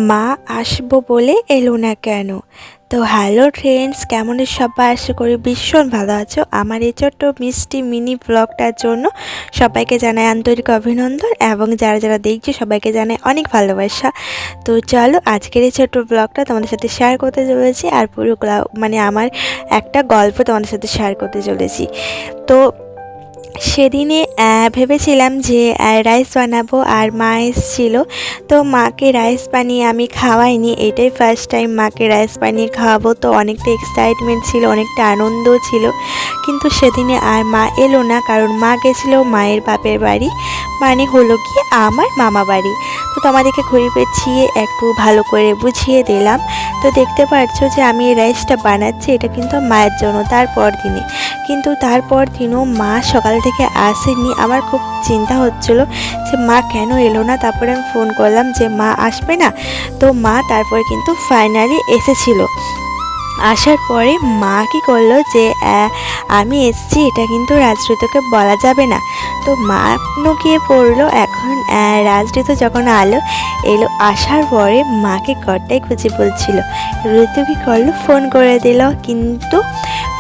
মা আসবো বলে এলো না কেন? তো হ্যালো ফ্রেন্ডস, কেমন সবাই? আশা করি ভীষণ ভালো আছো। আমার এই ছোট্ট মিষ্টি মিনি ব্লগটার জন্য সবাইকে জানাই আন্তরিক অভিনন্দন, এবং যারা যারা দেখছো সবাইকে জানাই অনেক ভালোবাসা। তো চলো আজকের এই ছোট্ট ব্লগটা তোমাদের সাথে শেয়ার করতে চলেছি, আর পুরো মানে আমার একটা গল্প তোমাদের সাথে শেয়ার করতে চলেছি। তো সেদিনে ভেবেছিলাম যে রাইস বানাবো, আর মা এসেছিলো। তো মাকে রাইস বানিয়ে আমি খাওয়াইনি, এটাই ফার্স্ট টাইম মাকে রাইস বানিয়ে খাওয়াবো। তো অনেকটা এক্সাইটমেন্ট ছিল, অনেকটা আনন্দও ছিল। কিন্তু সেদিনে আর মা এলো না, কারণ মা গেছিলো মায়ের বাপের বাড়ি, মানে হলো কি আমার মামা বাড়ি। তো তোমাদেরকে ঘুরিয়ে পেঁচিয়ে একটু ভালো করে বুঝিয়ে দিলাম। তো দেখতে পাচ্ছ যে আমি এই রাইসটা বানাচ্ছি, এটা কিন্তু মায়ের জন্য তারপর দিনে। কিন্তু তারপর দিনও মা সকাল থেকে আসেনি। আমার খুব চিন্তা হচ্ছিল যে মা কেন এলো না। তারপরে আমি ফোন করলাম যে মা আসবে না। তো মা তারপরে কিন্তু ফাইনালি এসেছিল। আসার পরে মা কী করলো যে আমি এসেছি এটা কিন্তু রাজঋতুকে বলা যাবে না। তো মা গিয়ে পড়লো। এখন রাজঋতু যখন এলো আসার পরে মাকে ঘরটাই খুঁজে বলছিল। ঋতু কী করলো, ফোন করে দিল, কিন্তু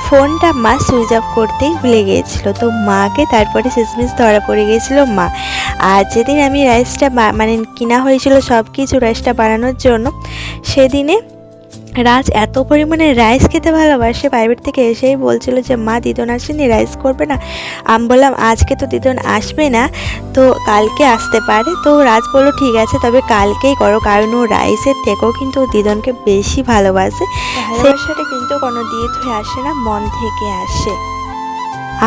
ফোনটা মা সুইচ অফ করতেই ভুলে গিয়েছিল। তো মাকে তারপরে শেষমেশ ধরা পড়ে গিয়েছিল মা। আর যেদিন আমি রাইসটা মানে কিনা হয়েছিল সব কিছু রাইসটা বানানোর জন্য, সেদিনে রাজ এত পরিমাণে রাইস খেতে ভালোবাসে, প্রাইভেট থেকে এসেই বলছিল যে মা দিদন আসেনি, রাইস করবে না। আমি বললাম আজকে তো দিদন আসবে না, তো কালকে আসতে পারে। তো রাজ বললো ঠিক আছে, তবে কালকেই করো, কারণ ও রাইসের থেকেও কিন্তু দিদনকে বেশি ভালোবাসে। ভালোবাসাটা কিন্তু কোনো দিয়ে হয়ে আসে না, মন থেকে আসে।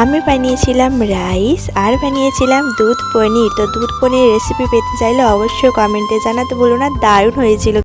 আমি বানিয়েছিলাম রাইস আর বানিয়েছিলাম দুধ পনির। তো দুধ পনির রেসিপি পেতে চাইলে অবশ্যই কমেন্টে জানাতে বলো না, দারুণ হয়েছিল